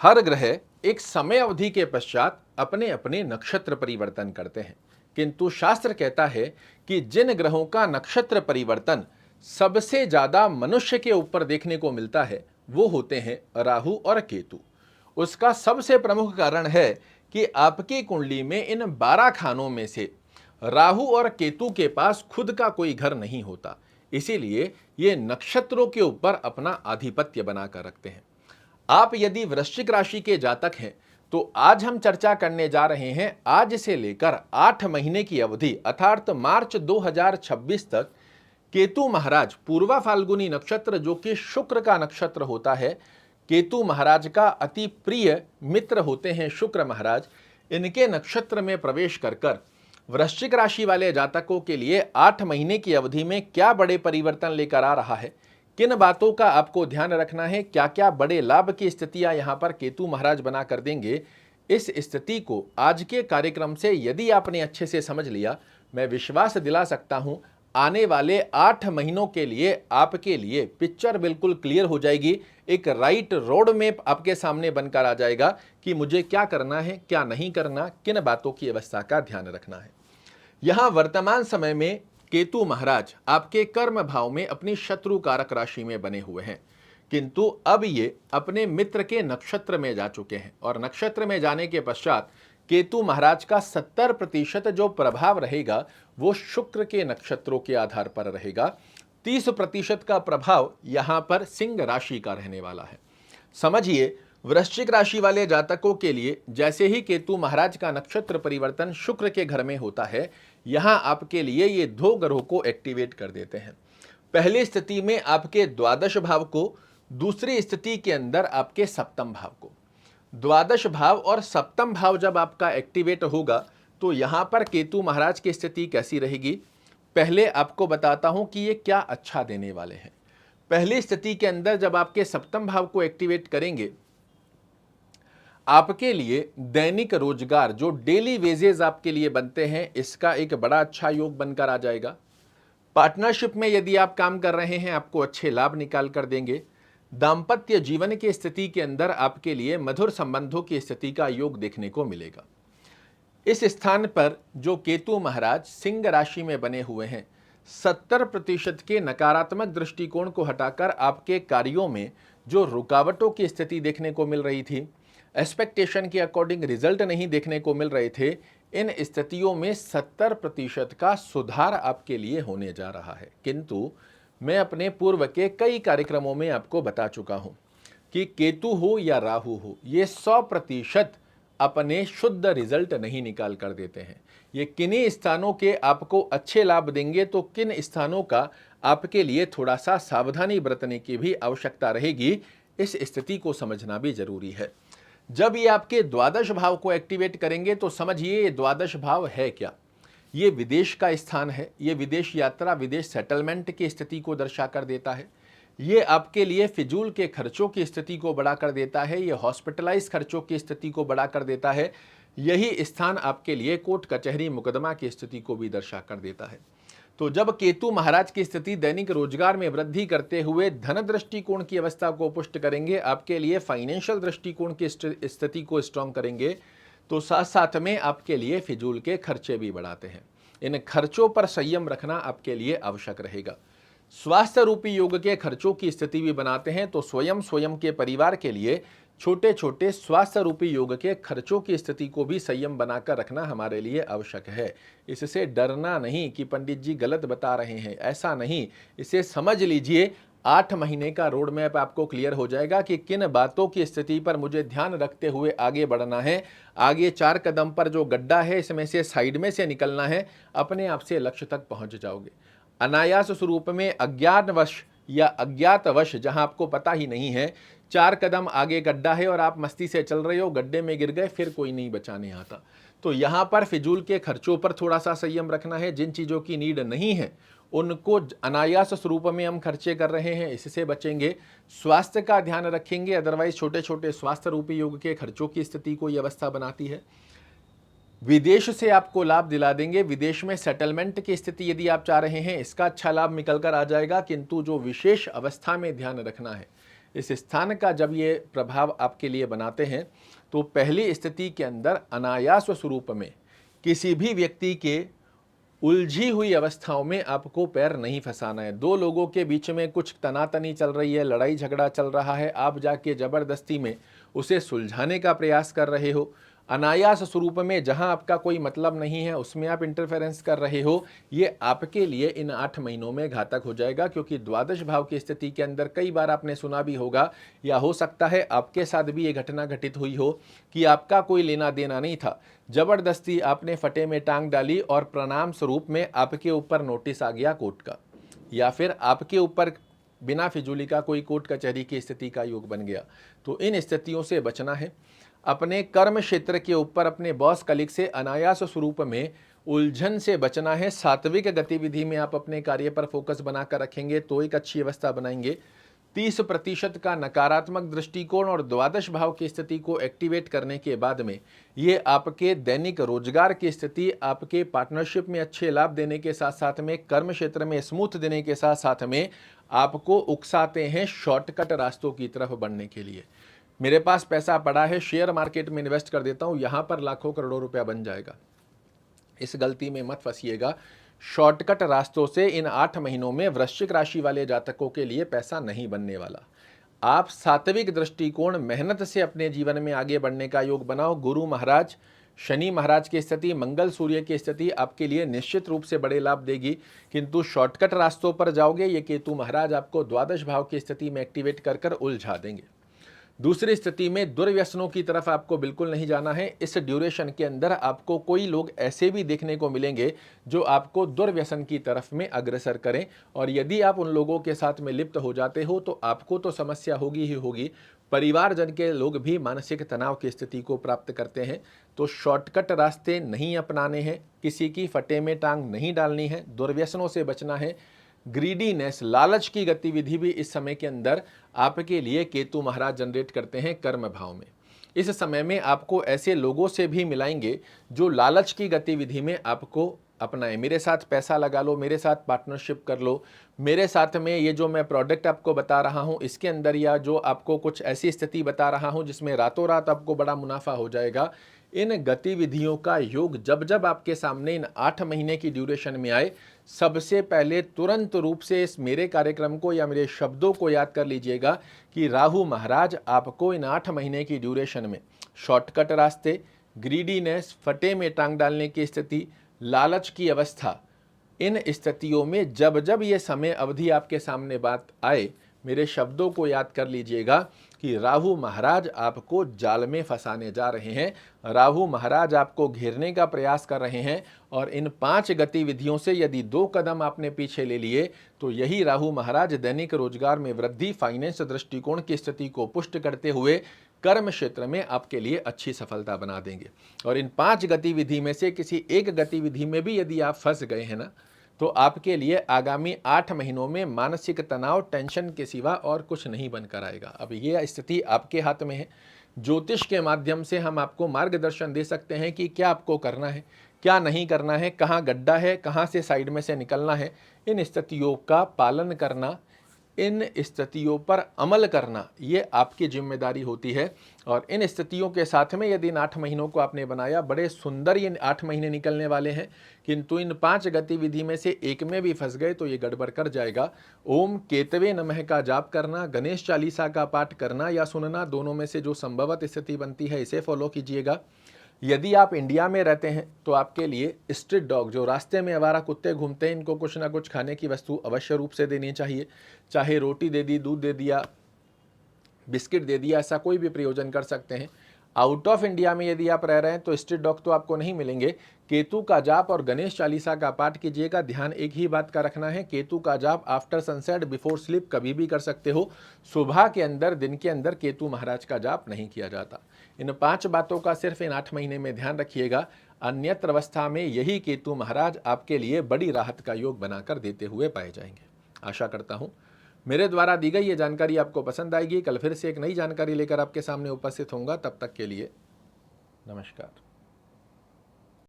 हर ग्रह एक समय अवधि के पश्चात अपने अपने नक्षत्र परिवर्तन करते हैं, किंतु शास्त्र कहता है कि जिन ग्रहों का नक्षत्र परिवर्तन सबसे ज्यादा मनुष्य के ऊपर देखने को मिलता है वो होते हैं राहु और केतु। उसका सबसे प्रमुख कारण है कि आपकी कुंडली में इन 12 खानों में से राहु और केतु के पास खुद का कोई घर नहीं होता, इसीलिए ये नक्षत्रों के ऊपर अपना आधिपत्य बनाकर रखते हैं। आप यदि वृश्चिक राशि के जातक हैं तो आज हम चर्चा करने जा रहे हैं आज से लेकर 8 महीने की अवधि अर्थात मार्च 2026 तक केतु महाराज पूर्वा फाल्गुनी नक्षत्र जो कि शुक्र का नक्षत्र होता है, केतु महाराज का अति प्रिय मित्र होते हैं शुक्र महाराज, इनके नक्षत्र में प्रवेश कर वृश्चिक राशि वाले जातकों के लिए 8 महीने की अवधि में क्या बड़े परिवर्तन लेकर आ रहा है, किन बातों का आपको ध्यान रखना है, क्या क्या बड़े लाभ की स्थितियां यहां पर केतु महाराज बना कर देंगे। इस स्थिति को आज के कार्यक्रम से यदि आपने अच्छे से समझ लिया, मैं विश्वास दिला सकता हूं आने वाले 8 महीनों के लिए आपके लिए पिक्चर बिल्कुल क्लियर हो जाएगी। एक राइट रोड मैप आपके सामने बनकर आ जाएगा कि मुझे क्या करना है, क्या नहीं करना, किन बातों की अवस्था का ध्यान रखना है। यहां वर्तमान समय में केतु महाराज आपके कर्म भाव में अपनी शत्रु कारक राशि में बने हुए हैं, किंतु अब ये अपने मित्र के नक्षत्र में जा चुके हैं और नक्षत्र में जाने के पश्चात केतु महाराज का 70% जो प्रभाव रहेगा वो शुक्र के नक्षत्रों के आधार पर रहेगा। 30% का प्रभाव यहां पर सिंह राशि का रहने वाला है। समझिए, वृश्चिक राशि वाले जातकों के लिए जैसे ही केतु महाराज का नक्षत्र परिवर्तन शुक्र के घर में होता है, यहां आपके लिए ये 2 ग्रहों को एक्टिवेट कर देते हैं। पहली स्थिति में आपके द्वादश भाव को, दूसरी स्थिति के अंदर आपके सप्तम भाव को। द्वादश भाव और सप्तम भाव जब आपका एक्टिवेट होगा तो यहां पर केतु महाराज की स्थिति कैसी रहेगी, पहले आपको बताता हूं कि ये क्या अच्छा देने वाले हैं। पहली स्थिति के अंदर जब आपके सप्तम भाव को एक्टिवेट करेंगे, आपके लिए दैनिक रोजगार जो डेली वेजेस आपके लिए बनते हैं, इसका एक बड़ा अच्छा योग बनकर आ जाएगा। पार्टनरशिप में यदि आप काम कर रहे हैं, आपको अच्छे लाभ निकाल कर देंगे। दाम्पत्य जीवन की स्थिति के अंदर आपके लिए मधुर संबंधों की स्थिति का योग देखने को मिलेगा। इस स्थान पर जो केतु महाराज सिंह राशि में बने हुए हैं, 70% के नकारात्मक दृष्टिकोण को हटाकर आपके कार्यों में जो रुकावटों की स्थिति देखने को मिल रही थी, एक्सपेक्टेशन के अकॉर्डिंग रिजल्ट नहीं देखने को मिल रहे थे, इन स्थितियों में 70% का सुधार आपके लिए होने जा रहा है। किंतु मैं अपने पूर्व के कई कार्यक्रमों में आपको बता चुका हूं कि केतु हो या राहु हो, ये 100% अपने शुद्ध रिजल्ट नहीं निकाल कर देते हैं। ये किन्हीं स्थानों के आपको अच्छे लाभ देंगे तो किन स्थानों का आपके लिए थोड़ा सा सावधानी बरतने की भी आवश्यकता रहेगी। इस स्थिति को समझना भी जरूरी है। जब ये आपके द्वादश भाव को एक्टिवेट करेंगे तो समझिए ये द्वादश भाव है क्या, ये विदेश का स्थान है। ये विदेश यात्रा, विदेश सेटलमेंट की स्थिति को दर्शा कर देता है। ये आपके लिए फिजूल के खर्चों की स्थिति को बढ़ा कर देता है। ये हॉस्पिटलाइज खर्चों की स्थिति को बढ़ा कर देता है। यही स्थान आपके लिए कोर्ट कचहरी मुकदमा की स्थिति को भी दर्शा कर देता है। तो जब केतु महाराज की स्थिति दैनिक रोजगार में वृद्धि करते हुए धन दृष्टिकोण की अवस्था को पुष्ट करेंगे, आपके लिए फाइनेंशियल दृष्टिकोण की स्थिति को स्ट्रॉन्ग करेंगे, तो साथ साथ में आपके लिए फिजूल के खर्चे भी बढ़ाते हैं। इन खर्चों पर संयम रखना आपके लिए आवश्यक रहेगा। स्वास्थ्य रूपी योग के खर्चों की स्थिति भी बनाते हैं, तो स्वयं के परिवार के लिए छोटे छोटे स्वास्थ्य रूपी योग के खर्चों की स्थिति को भी संयम बनाकर रखना हमारे लिए आवश्यक है। इससे डरना नहीं कि पंडित जी गलत बता रहे हैं, ऐसा नहीं। इसे समझ लीजिए, 8 महीने का रोड मैप आपको क्लियर हो जाएगा कि किन बातों की स्थिति पर मुझे ध्यान रखते हुए आगे बढ़ना है। आगे 4 कदम पर जो गड्ढा है, इसमें से साइड में से निकलना है, अपने आप से लक्ष्य तक पहुंच जाओगे। अनायास स्वरूप में अज्ञानवश या अज्ञातवश, जहां आपको पता ही नहीं है, 4 कदम आगे गड्ढा है और आप मस्ती से चल रहे हो, गड्ढे में गिर गए, फिर कोई नहीं बचाने आता। तो यहाँ पर फिजूल के खर्चों पर थोड़ा सा संयम रखना है। जिन चीज़ों की नीड नहीं है उनको अनायास स्वरूप में हम खर्चे कर रहे हैं, इससे बचेंगे। स्वास्थ्य का ध्यान रखेंगे, अदरवाइज छोटे छोटे स्वास्थ्य रूपी योग के खर्चों की स्थिति को यह अवस्था बनाती है। विदेश से आपको लाभ दिला देंगे। विदेश में सेटलमेंट की स्थिति यदि आप चाह रहे हैं, इसका अच्छा लाभ निकल कर आ जाएगा। किंतु जो विशेष अवस्था में ध्यान रखना है, इस स्थान का जब ये प्रभाव आपके लिए बनाते हैं तो पहली स्थिति के अंदर अनायास स्वरूप में किसी भी व्यक्ति के उलझी हुई अवस्थाओं में आपको पैर नहीं फंसाना है। दो लोगों के बीच में कुछ तनातनी चल रही है, लड़ाई झगड़ा चल रहा है, आप जाके जबरदस्ती में उसे सुलझाने का प्रयास कर रहे हो। अनायास स्वरूप में जहां आपका कोई मतलब नहीं है उसमें आप इंटरफेरेंस कर रहे हो, ये आपके लिए इन 8 महीनों में घातक हो जाएगा। क्योंकि द्वादश भाव की स्थिति के अंदर कई बार आपने सुना भी होगा या हो सकता है आपके साथ भी ये घटना घटित हुई हो कि आपका कोई लेना देना नहीं था, जबरदस्ती आपने फटे में टांग डाली और प्रणाम स्वरूप में आपके ऊपर नोटिस आ गया कोर्ट का, या फिर आपके ऊपर बिना फिजूली का कोई कोर्ट कचहरी की स्थिति का योग बन गया। तो इन स्थितियों से बचना है। अपने कर्म क्षेत्र के ऊपर अपने बॉस कलीग से अनायास स्वरूप में उलझन से बचना है। सात्विक गतिविधि में आप अपने कार्य पर फोकस बनाकर रखेंगे तो एक अच्छी अवस्था बनाएंगे। 30% का नकारात्मक दृष्टिकोण और द्वादश भाव की स्थिति को एक्टिवेट करने के बाद में ये आपके दैनिक रोजगार की स्थिति, आपके पार्टनरशिप में अच्छे लाभ देने के साथ साथ में कर्म क्षेत्र में स्मूथ देने के साथ साथ में आपको उकसाते हैं शॉर्टकट रास्तों की तरफ बढ़ने के लिए। मेरे पास पैसा पड़ा है, शेयर मार्केट में इन्वेस्ट कर देता हूं, यहां पर लाखों करोड़ों रुपया बन जाएगा। इस गलती में मत फंसिएगा। शॉर्टकट रास्तों से इन 8 महीनों में वृश्चिक राशि वाले जातकों के लिए पैसा नहीं बनने वाला। आप सात्विक दृष्टिकोण, मेहनत से अपने जीवन में आगे बढ़ने का योग बनाओ। गुरु महाराज, शनि महाराज की स्थिति, मंगल सूर्य की स्थिति आपके लिए निश्चित रूप से बड़े लाभ देगी। किंतु शॉर्टकट रास्तों पर जाओगे, ये केतु महाराज आपको द्वादश भाव की स्थिति में एक्टिवेट कर कर उलझा देंगे। दूसरी स्थिति में दुर्व्यसनों की तरफ आपको बिल्कुल नहीं जाना है। इस ड्यूरेशन के अंदर आपको कोई लोग ऐसे भी देखने को मिलेंगे जो आपको दुर्व्यसन की तरफ में अग्रसर करें, और यदि आप उन लोगों के साथ में लिप्त हो जाते हो तो आपको तो समस्या होगी ही होगी, परिवारजन के लोग भी मानसिक तनाव की स्थिति को प्राप्त करते हैं। तो शॉर्टकट रास्ते नहीं अपनाने हैं, किसी की फटे में टांग नहीं डालनी है, दुर्व्यसनों से बचना है। ग्रीडीनेस, लालच की गतिविधि भी इस समय के अंदर आपके लिए केतु महाराज जनरेट करते हैं कर्म भाव में। इस समय में आपको ऐसे लोगों से भी मिलाएंगे जो लालच की गतिविधि में आपको अपनाएं। मेरे साथ पैसा लगा लो, मेरे साथ पार्टनरशिप कर लो, मेरे साथ में ये जो मैं प्रोडक्ट आपको बता रहा हूँ इसके अंदर, या जो आपको कुछ ऐसी स्थिति बता रहा हूँ जिसमें रातों रात आपको बड़ा मुनाफा हो जाएगा। इन गतिविधियों का योग जब जब आपके सामने इन 8 महीने की ड्यूरेशन में आए, सबसे पहले तुरंत रूप से इस मेरे कार्यक्रम को या मेरे शब्दों को याद कर लीजिएगा कि राहु महाराज आपको इन 8 महीने की ड्यूरेशन में शॉर्टकट रास्ते, ग्रीडीनेस, फटे में टांग डालने की स्थिति, लालच की अवस्था, इन स्थितियों में जब जब ये समय अवधि आपके सामने बात आए, मेरे शब्दों को याद कर लीजिएगा कि राहु महाराज आपको जाल में फंसाने जा रहे हैं। राहु महाराज आपको घेरने का प्रयास कर रहे हैं, और इन 5 गतिविधियों से यदि 2 कदम आपने पीछे ले लिए तो यही राहु महाराज दैनिक रोजगार में वृद्धि, फाइनेंस दृष्टिकोण की स्थिति को पुष्ट करते हुए कर्म क्षेत्र में आपके लिए अच्छी सफलता बना देंगे। और इन 5 गतिविधि में से किसी एक गतिविधि में भी यदि आप फंस गए हैं ना, तो आपके लिए आगामी 8 महीनों में मानसिक तनाव, टेंशन के सिवा और कुछ नहीं बनकर आएगा। अब ये स्थिति आपके हाथ में है। ज्योतिष के माध्यम से हम आपको मार्गदर्शन दे सकते हैं कि क्या आपको करना है, क्या नहीं करना है, कहाँ गड्ढा है, कहाँ से साइड में से निकलना है। इन स्थितियों का पालन करना, इन स्थितियों पर अमल करना, ये आपकी जिम्मेदारी होती है। और इन स्थितियों के साथ में यदि इन 8 महीनों को आपने बनाया, बड़े सुंदर ये 8 महीने निकलने वाले हैं। किंतु इन 5 गतिविधि में से एक में भी फंस गए तो ये गड़बड़ कर जाएगा। ओम केतवे नमः का जाप करना, गणेश चालीसा का पाठ करना या सुनना, दोनों में से जो संभवत स्थिति बनती है इसे फॉलो कीजिएगा। यदि आप इंडिया में रहते हैं तो आपके लिए स्ट्रीट डॉग, जो रास्ते में आवारा कुत्ते घूमते हैं, इनको कुछ ना कुछ खाने की वस्तु अवश्य रूप से देनी चाहिए। चाहे रोटी दे दी, दूध दे दिया, बिस्किट दे दिया, ऐसा कोई भी प्रयोजन कर सकते हैं। आउट ऑफ इंडिया में यदि आप रह रहे हैं तो स्ट्रीट डॉग तो आपको नहीं मिलेंगे। केतु का जाप और गणेश चालीसा का पाठ कीजिएगा। ध्यान एक ही बात का रखना है, केतु का जाप आफ्टर सनसेट, बिफोर स्लीप कभी भी कर सकते हो। सुबह के अंदर, दिन के अंदर केतु महाराज का जाप नहीं किया जाता। इन 5 बातों का सिर्फ इन 8 महीने में ध्यान रखिएगा। अन्यत्र अवस्था में यही केतु महाराज आपके लिए बड़ी राहत का योग बनाकर देते हुए पाए जाएंगे। आशा करता हूँ मेरे द्वारा दी गई ये जानकारी आपको पसंद आएगी। कल फिर से एक नई जानकारी लेकर आपके सामने उपस्थित होऊंगा। तब तक के लिए नमस्कार।